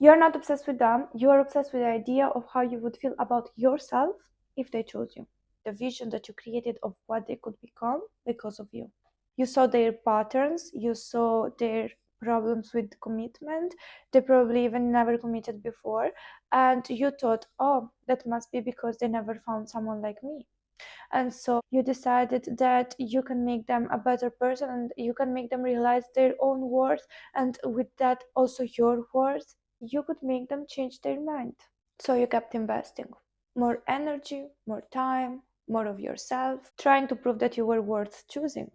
You're not obsessed with them. You are obsessed with the idea of how you would feel about yourself if they chose you. The vision that you created of what they could become because of you. You saw their patterns, you saw their problems with commitment. They probably even never committed before. And you thought, oh, that must be because they never found someone like me. And so you decided that you can make them a better person and you can make them realize their own worth. And with that, also your worth, you could make them change their mind. So you kept investing more energy, more time, more of yourself, trying to prove that you were worth choosing.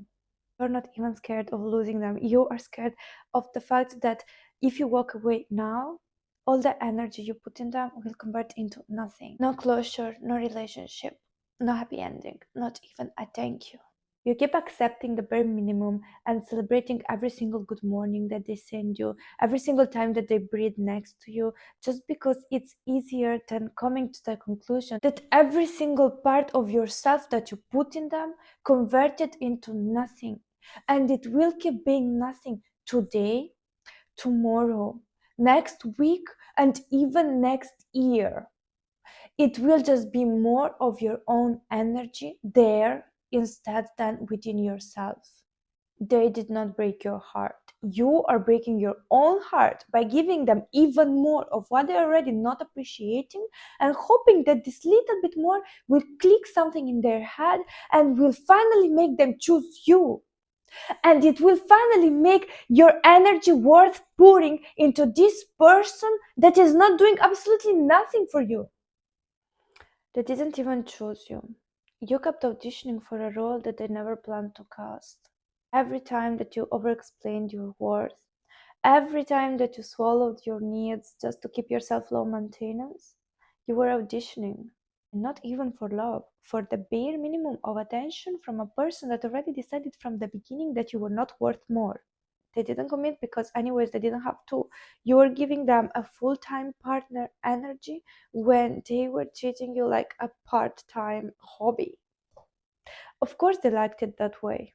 You're not even scared of losing them. You are scared of the fact that if you walk away now, all the energy you put in them will convert into nothing. No closure, no relationship, no happy ending, not even a thank you. You keep accepting the bare minimum and celebrating every single good morning that they send you, every single time that they breathe next to you, just because it's easier than coming to the conclusion that every single part of yourself that you put in them converted into nothing. And it will keep being nothing today, tomorrow, next week, and even next year. It will just be more of your own energy there instead than within yourself. They did not break your heart. You are breaking your own heart by giving them even more of what they're already not appreciating and hoping that this little bit more will click something in their head and will finally make them choose you. And it will finally make your energy worth pouring into this person that is not doing absolutely nothing for you. They didn't even choose you. You kept auditioning for a role that they never planned to cast. Every time that you over-explained your worth, every time that you swallowed your needs just to keep yourself low maintenance, you were auditioning. And not even for love, for the bare minimum of attention from a person that already decided from the beginning that you were not worth more. They didn't commit because anyways they didn't have to. You were giving them a full-time partner energy when they were treating you like a part-time hobby. Of course they liked it that way.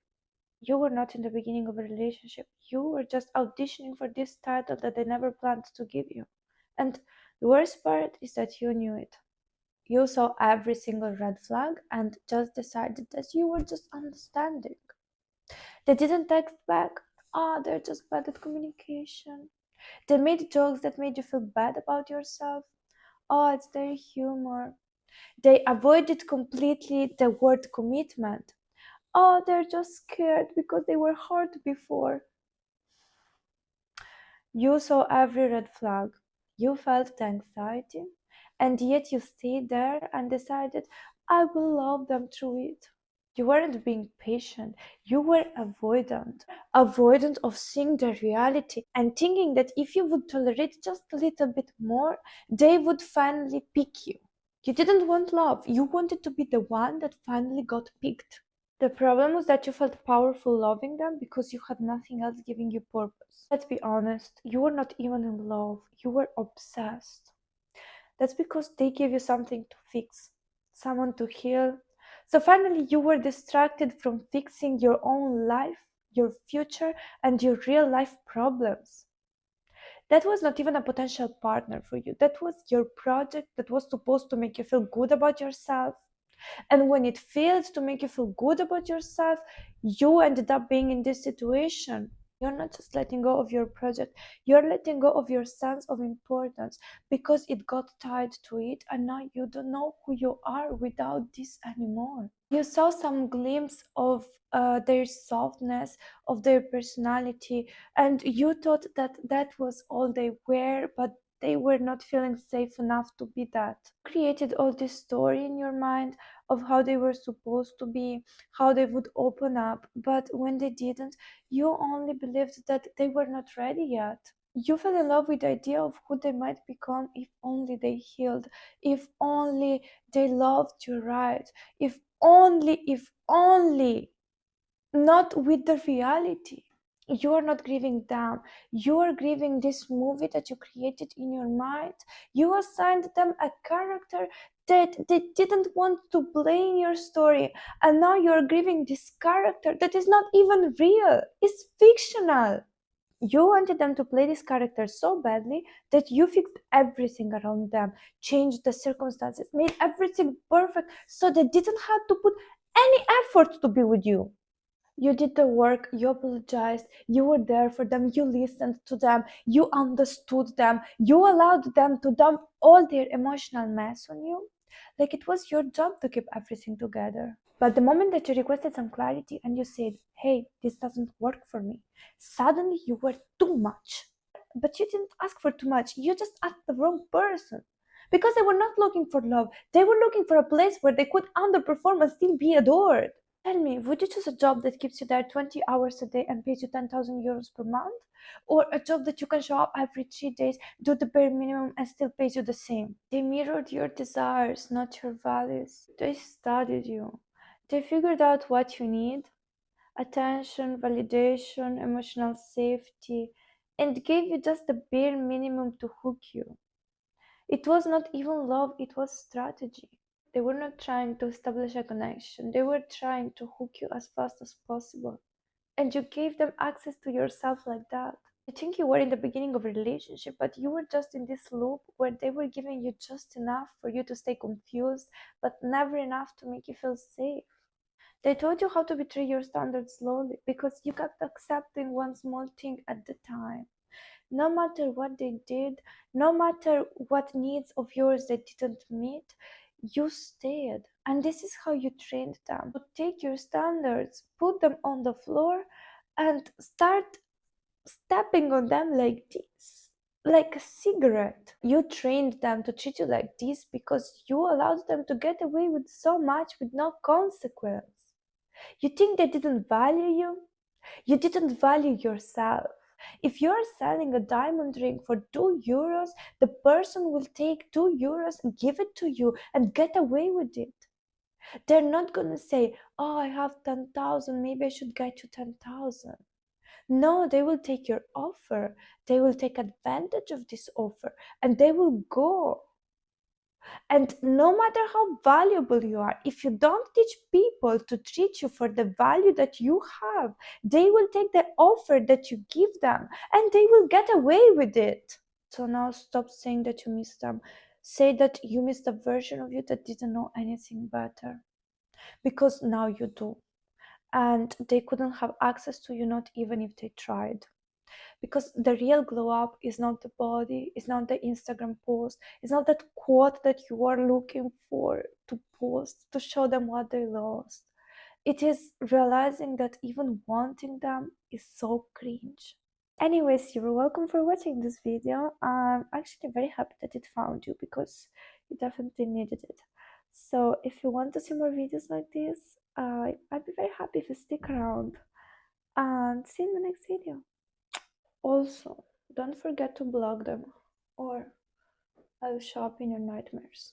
You were not in the beginning of a relationship. You were just auditioning for this title that they never planned to give you. And the worst part is that you knew it. You saw every single red flag and just decided that you were just understanding. They didn't text back. They're just bad at communication. They made jokes that made you feel bad about yourself. It's their humor. They avoided completely the word commitment. They're just scared because they were hurt before. You saw every red flag. You felt the anxiety, and yet you stayed there and decided, I will love them through it. You weren't being patient, you were avoidant of seeing the reality and thinking that if you would tolerate just a little bit more, they would finally pick you. You didn't want love, you wanted to be the one that finally got picked. The problem was that you felt powerful loving them because you had nothing else giving you purpose. Let's be honest, you were not even in love, you were obsessed. That's because they gave you something to fix, someone to heal. So finally, you were distracted from fixing your own life, your future, and your real life problems. That was not even a potential partner for you. That was your project that was supposed to make you feel good about yourself. And when it failed to make you feel good about yourself, you ended up being in this situation. You're not just letting go of your project, you're letting go of your sense of importance because it got tied to it, and now you don't know who you are without this anymore. You saw some glimpse of their softness, of their personality, and you thought that that was all they were, but they were not feeling safe enough to be that. Created all this story in your mind of how they were supposed to be, how they would open up, but when they didn't, you only believed that they were not ready yet. You fell in love with the idea of who they might become if only they healed, if only they loved you right, if only, not with the reality. You are not grieving them, you are grieving this movie that you created in your mind. You assigned them a character that they didn't want to play in your story, and now you're grieving this character that is not even real, it's fictional. You wanted them to play this character so badly that you fixed everything around them, changed the circumstances, made everything perfect so they didn't have to put any effort to be with you. You did the work, you apologized, you were there for them, you listened to them, you understood them, you allowed them to dump all their emotional mess on you. Like it was your job to keep everything together. But the moment that you requested some clarity and you said, hey, this doesn't work for me, suddenly you were too much. But you didn't ask for too much, you just asked the wrong person. Because they were not looking for love, they were looking for a place where they could underperform and still be adored. Tell me, would you choose a job that keeps you there 20 hours a day and pays you 10,000 euros per month? Or a job that you can show up every 3 days, do the bare minimum, and still pays you the same? They mirrored your desires, not your values. They studied you. They figured out what you need: attention, validation, emotional safety, and gave you just the bare minimum to hook you. It was not even love, it was strategy. They were not trying to establish a connection, they were trying to hook you as fast as possible. And you gave them access to yourself like that. I think you were in the beginning of a relationship, but you were just in this loop where they were giving you just enough for you to stay confused, but never enough to make you feel safe. They taught you how to betray your standards slowly because you kept accepting one small thing at the time. No matter what they did, no matter what needs of yours they didn't meet, you stayed. And this is how you trained them to take your standards, put them on the floor, and start stepping on them like this, like a cigarette. You trained them to treat you like this because you allowed them to get away with so much with no consequence. You think they didn't value you? You didn't value yourself. If you're selling a diamond ring for 2 euros, the person will take 2 euros and give it to you and get away with it. They're not gonna say, oh, I have 10,000, maybe I should get you 10,000. No, they will take your offer. They will take advantage of this offer and they will go. And no matter how valuable you are, if you don't teach people to treat you for the value that you have, they will take the offer that you give them and they will get away with it. So now stop saying that you miss them. Say that you missed a version of you that didn't know anything better. Because now you do. And they couldn't have access to you, not even if they tried. Because the real glow up is not the body, it's not the Instagram post, it's not that quote that you are looking for to post to show them what they lost. It is realizing that even wanting them is so cringe. Anyways, you're welcome for watching this video. I'm actually very happy that it found you because you definitely needed it. So if you want to see more videos like this, I'd be very happy if you stick around, and see you in the next video. Also, don't forget to block them, or I'll show up in your nightmares.